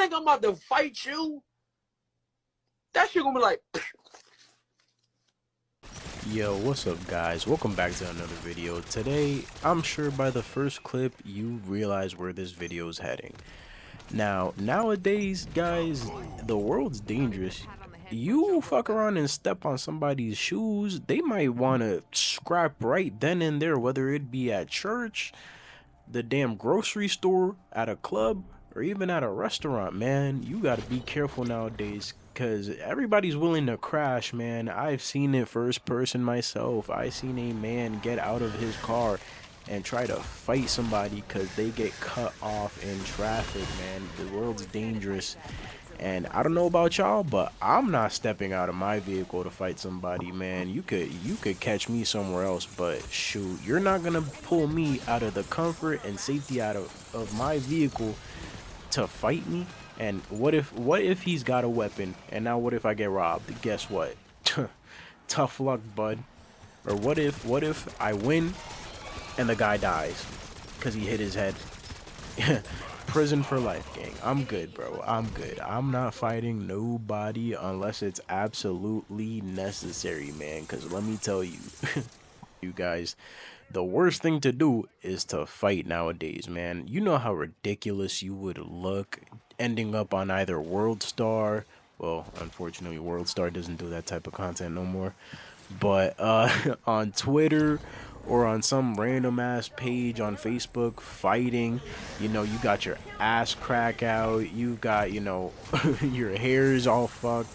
think I'm about to fight you? That shit gonna be like, Yo, what's up guys? Welcome back to another video. Today, I'm sure by the first clip you realize where this video is heading. Now, nowadays, guys, the world's dangerous. You fuck around and step on somebody's shoes, they might want to scrap right then and there, whether it be at church, the damn grocery store, at a club, or even at a restaurant, man. You gotta be careful nowadays, cause everybody's willing to crash, man. I've seen it first person myself. I seen a man get out of his car and try to fight somebody cause they get cut off in traffic, man. The world's dangerous. And I don't know about y'all, but I'm not stepping out of my vehicle to fight somebody, man. You could catch me somewhere else, but shoot, you're not gonna pull me out of the comfort and safety out of my vehicle to fight me. And what if he's got a weapon? And now what if I get robbed? Guess what? Tough luck, bud. Or what if I win and the guy dies because he hit his head? Prison for life, gang. I'm good, bro. I'm good. I'm not fighting nobody unless it's absolutely necessary, man. Because let me tell you, you guys, the worst thing to do is to fight nowadays, man. You know how ridiculous you would look ending up on either World Star. Well, unfortunately, World Star doesn't do that type of content no more. But on Twitter or on some random ass page on Facebook fighting, you know, you got your ass crack out, you got, you know, your hair is all fucked,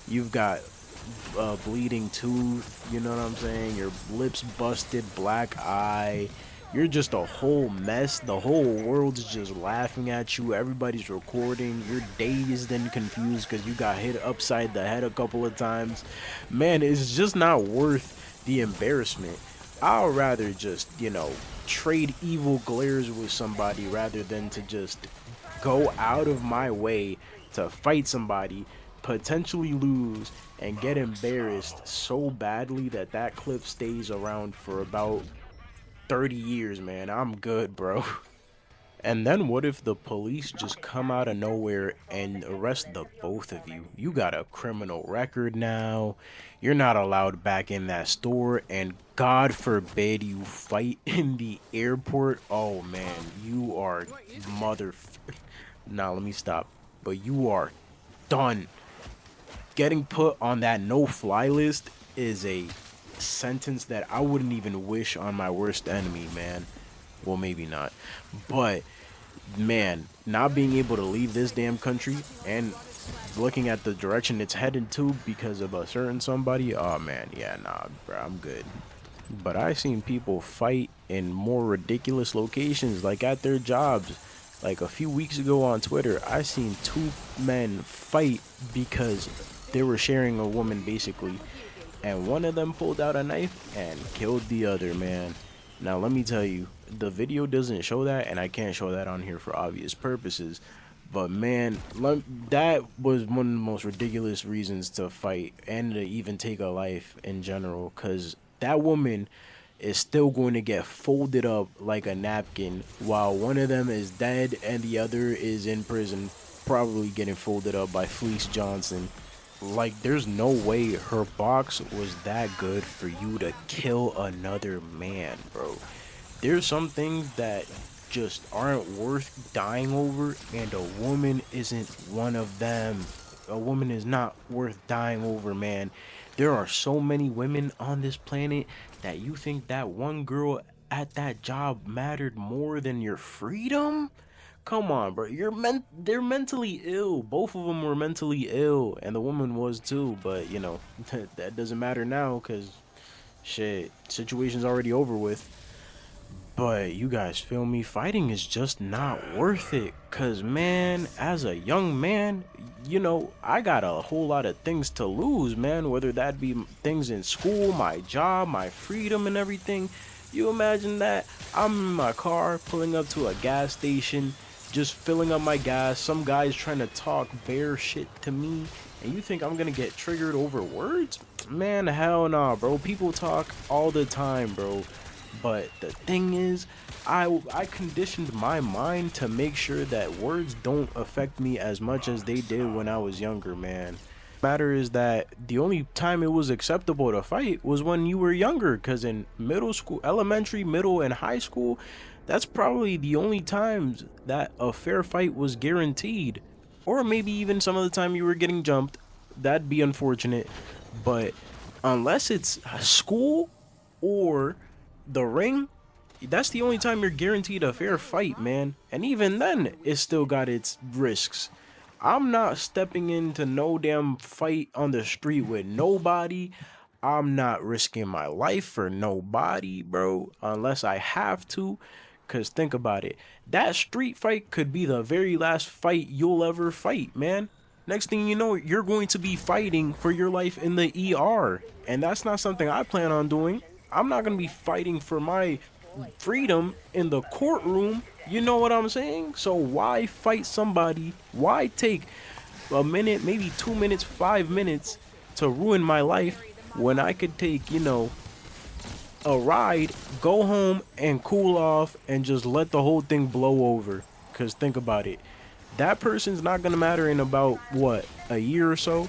you've got bleeding tooth, you know what I'm saying, your lips busted, black eye, you're just a whole mess. The whole world's just laughing at you. Everybody's recording. You're dazed and confused because you got hit upside the head a couple of times. Man, it's just not worth the embarrassment. I'll rather just, you know, trade evil glares with somebody rather than to just go out of my way to fight somebody, potentially lose, and get embarrassed so badly that that clip stays around for about 30 years, man. I'm good, bro. And then what if the police just come out of nowhere and arrest the both of you? You got a criminal record now. You're not allowed back in that store, and God forbid you fight in the airport. Oh man, you are mother. Nah, let me stop. But you are done. Getting put on that no-fly list is a sentence that I wouldn't even wish on my worst enemy, man. Well, maybe not. But, man, not being able to leave this damn country and looking at the direction it's headed to because of a certain somebody, oh, man, yeah, nah, bro, I'm good. But I've seen people fight in more ridiculous locations, like at their jobs. Like a few weeks ago on Twitter, I seen two men fight because they were sharing a woman, basically, and one of them pulled out a knife and killed the other, man. Now let me tell you, the video doesn't show that, and I can't show that on here for obvious purposes, but man, that was one of the most ridiculous reasons to fight and to even take a life in general, because that woman is still going to get folded up like a napkin while one of them is dead and the other is in prison, probably getting folded up by Fleece Johnson. Like, there's no way her box was that good for you to kill another man, bro. There's some things that just aren't worth dying over, and a woman isn't one of them. A woman is not worth dying over, man. There are so many women on this planet that you think that one girl at that job mattered more than your freedom? Come on, bro. They're mentally ill. Both of them were mentally ill, and the woman was too. But you know, that doesn't matter now, cause shit, situation's already over with. But you guys feel me? Fighting is just not worth it. Cause man, as a young man, you know, I got a whole lot of things to lose, man. Whether that be things in school, my job, my freedom, and everything. You imagine that? I'm in my car pulling up to a gas station, just filling up my gas. Some guy's trying to talk bare shit to me, and you think I'm gonna get triggered over words? Man, hell nah, bro. People talk all the time, bro. But the thing is, I conditioned my mind to make sure that words don't affect me as much as they did when I was younger, man. Matter is that the only time it was acceptable to fight was when you were younger, because in middle school, elementary, middle, and high school, that's probably the only times that a fair fight was guaranteed. Or maybe even some of the time you were getting jumped. That'd be unfortunate. But unless it's school or the ring, that's the only time you're guaranteed a fair fight, man. And even then, it still got its risks. I'm not stepping into no damn fight on the street with nobody. I'm not risking my life for nobody, bro, unless I have to. Cause think about it. That street fight could be the very last fight you'll ever fight, man. Next thing you know, you're going to be fighting for your life in the ER. And that's not something I plan on doing. I'm not going to be fighting for my freedom in the courtroom. You know what I'm saying? So why fight somebody? Why take a minute, maybe 2 minutes, 5 minutes to ruin my life when I could take, a ride, go home and cool off and just let the whole thing blow over? Because think about it. That person's not going to matter in about, what, a year or so?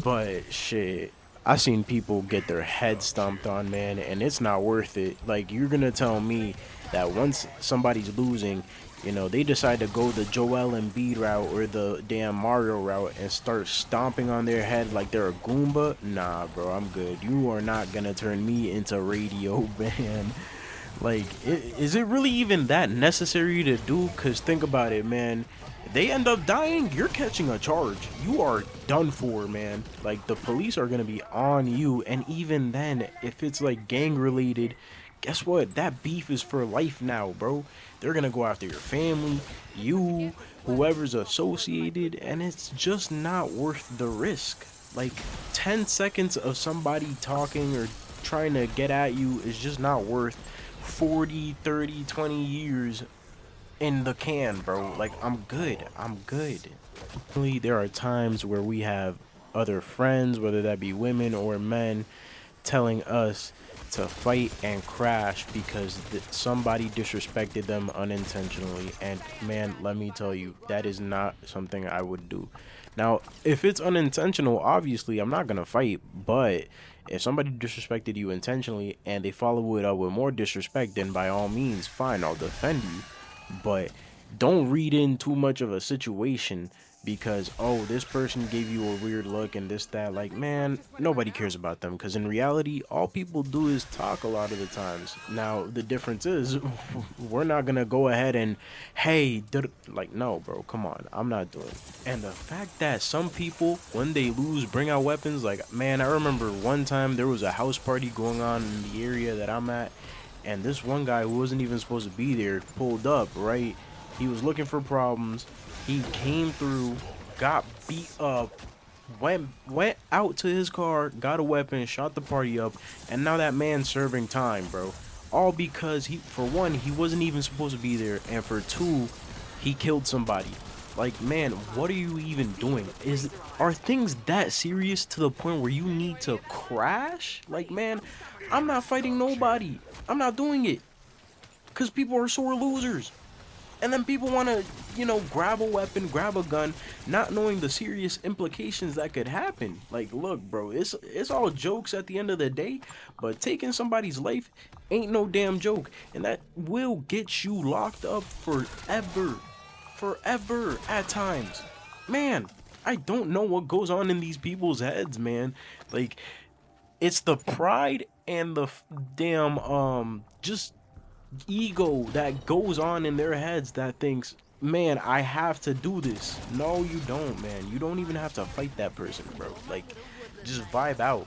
But shit, I seen people get their head stomped on, man, and it's not worth it. Like, you're gonna tell me that once somebody's losing, they decide to go the Joel Embiid route or the damn Mario route and start stomping on their head like they're a Goomba? Nah, bro, I'm good. You are not gonna turn me into radio, man. Like, is it really even that necessary to do? Because think about it, man. They end up dying, you're catching a charge. You are done for, man. Like, the police are going to be on you. And even then, if it's like gang related, guess what? That beef is for life now, bro. They're going to go after your family, you, whoever's associated. And it's just not worth the risk. Like, 10 seconds of somebody talking or trying to get at you is just not worth 40, 30, 20 years in the can, bro. Like, I'm good. I'm good. Really, there are times where we have other friends, whether that be women or men, telling us to fight and crash because somebody disrespected them unintentionally. And man, let me tell you, that is not something I would do. Now, if it's unintentional, obviously I'm not gonna fight, but if somebody disrespected you intentionally and they follow it up with more disrespect, then by all means, fine, I'll defend you. But don't read in too much of a situation because, oh, this person gave you a weird look and this, that. Like, man, nobody cares about them because in reality, all people do is talk a lot of the times. Now, the difference is we're not going to go ahead and, hey, like, no, bro, come on. I'm not doing it. And the fact that some people, when they lose, bring out weapons, like, man, I remember one time there was a house party going on in the area that I'm at. And this one guy who wasn't even supposed to be there pulled up, right? He was looking for problems. He came through, got beat up, went out to his car, got a weapon, shot the party up, and now that man's serving time, bro. All because for one, he wasn't even supposed to be there, and for two, he killed somebody. Like, man, what are you even doing? Are things that serious to the point where you need to crash? Like, man, I'm not fighting nobody. I'm not doing it. Because people are sore losers. And then people want to, grab a weapon, grab a gun, not knowing the serious implications that could happen. Like, look, bro, it's all jokes at the end of the day, but taking somebody's life ain't no damn joke. And that will get you locked up forever. Forever at times. Man, I don't know what goes on in these people's heads, man. Like, it's the pride and the damn just ego that goes on in their heads that thinks, man, I have to do this. No, you don't, man. You don't even have to fight that person, bro. Like, just vibe out.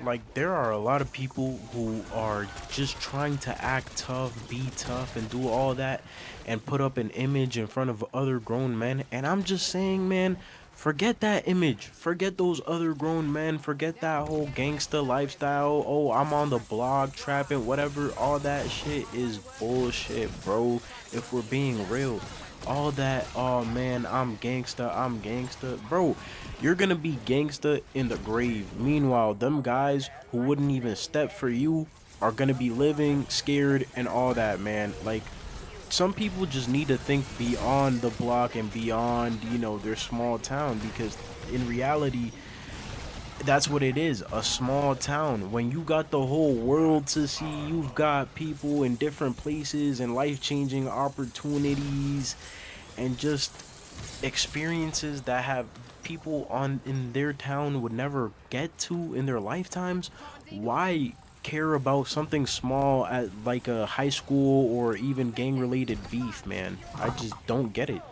Like, there are a lot of people who are just trying to act tough, be tough, and do all that, and put up an image in front of other grown men. And I'm just saying, man, forget that image. Forget those other grown men. Forget that whole gangsta lifestyle. Oh, I'm on the blog trapping, whatever. All that shit is bullshit, bro. If we're being real. All that, oh man, I'm gangsta. Bro, you're gonna be gangsta in the grave. Meanwhile, them guys who wouldn't even step for you are gonna be living scared and all that, man. Like, some people just need to think beyond the block and beyond, you know, their small town, because in reality, that's what it is, a small town. When you got the whole world to see, you've got people in different places and life-changing opportunities and just experiences that have people on in their town would never get to in their lifetimes. Why care about something small at like a high school or even gang related beef, man? I just don't get it.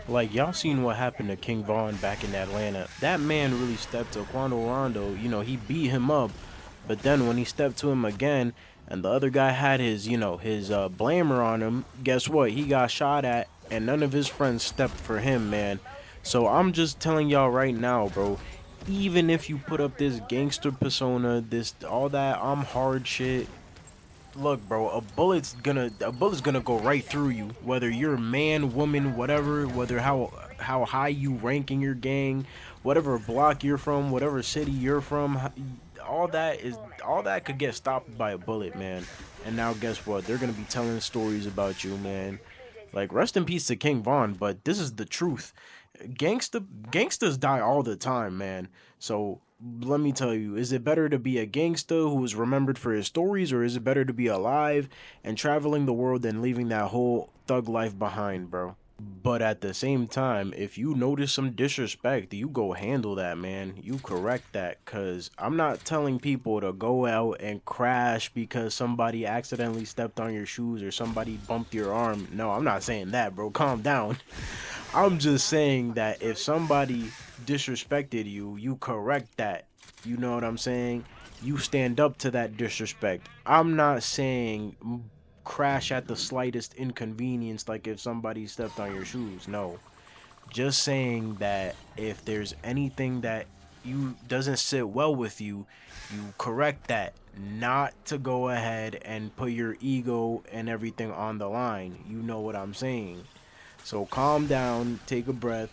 Like, y'all seen what happened to King Vaughn back in Atlanta. That man really stepped to Quando Rondo. You know, he beat him up. But then when he stepped to him again and the other guy had his, you know, his blamer on him, guess what? He got shot at and none of his friends stepped for him, man. So I'm just telling y'all right now, bro. Even if you put up this gangster persona, this all that I'm hard shit, look, bro, a bullet's gonna go right through you, whether you're a man, woman, whatever, whether how high you rank in your gang, whatever block you're from, whatever city you're from, all that could get stopped by a bullet, man. And now guess what? They're gonna be telling stories about you, man. Like, rest in peace to King Vaughn, but this is the truth. Gangsters die all the time, man. So let me tell you, is it better to be a gangster who is remembered for his stories, or is it better to be alive and traveling the world than leaving that whole thug life behind, bro? But at the same time, if you notice some disrespect, you go handle that, man. You correct that, cause I'm not telling people to go out and crash because somebody accidentally stepped on your shoes or somebody bumped your arm. No, I'm not saying that, bro. Calm down. I'm just saying that if somebody disrespected you, you correct that. You know what I'm saying? You stand up to that disrespect. I'm not saying crash at the slightest inconvenience, like if somebody stepped on your shoes. No. Just saying that if there's anything that you doesn't sit well with you, you correct that. Not to go ahead and put your ego and everything on the line. You know what I'm saying? So calm down, take a breath.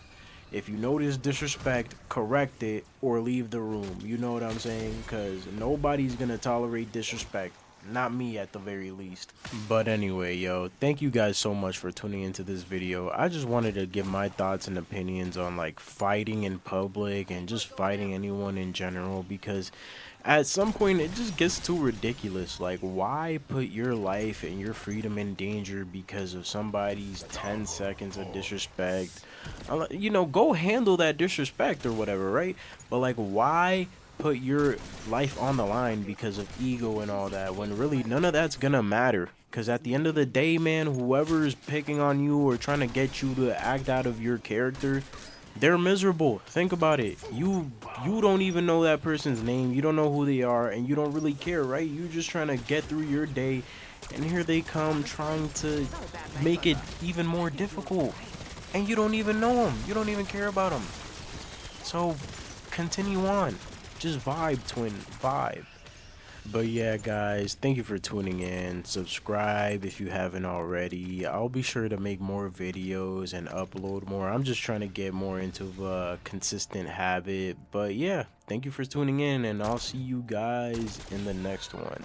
If you notice disrespect, correct it or leave the room. You know what I'm saying? Because nobody's going to tolerate disrespect. Not me, at the very least. But anyway, yo, thank you guys so much for tuning into this video. I just wanted to give my thoughts and opinions on like fighting in public and just fighting anyone in general, because at some point it just gets too ridiculous. Like, why put your life and your freedom in danger because of somebody's 10 seconds of disrespect? You know, go handle that disrespect or whatever, right? But like, why put your life on the line because of ego and all that, when really none of that's gonna matter? Because at the end of the day, man, whoever is picking on you or trying to get you to act out of your character, they're miserable. Think about it. You don't even know that person's name. You don't know who they are, and you don't really care, right? You're just trying to get through your day, and here they come trying to make it even more difficult. And you don't even know them. You don't even care about them. So continue on. Just vibe, twin, vibe. But yeah, guys, thank you for tuning in. Subscribe if you haven't already. I'll be sure to make more videos and upload more. I'm just trying to get more into a consistent habit. But yeah, thank you for tuning in, and I'll see you guys in the next one.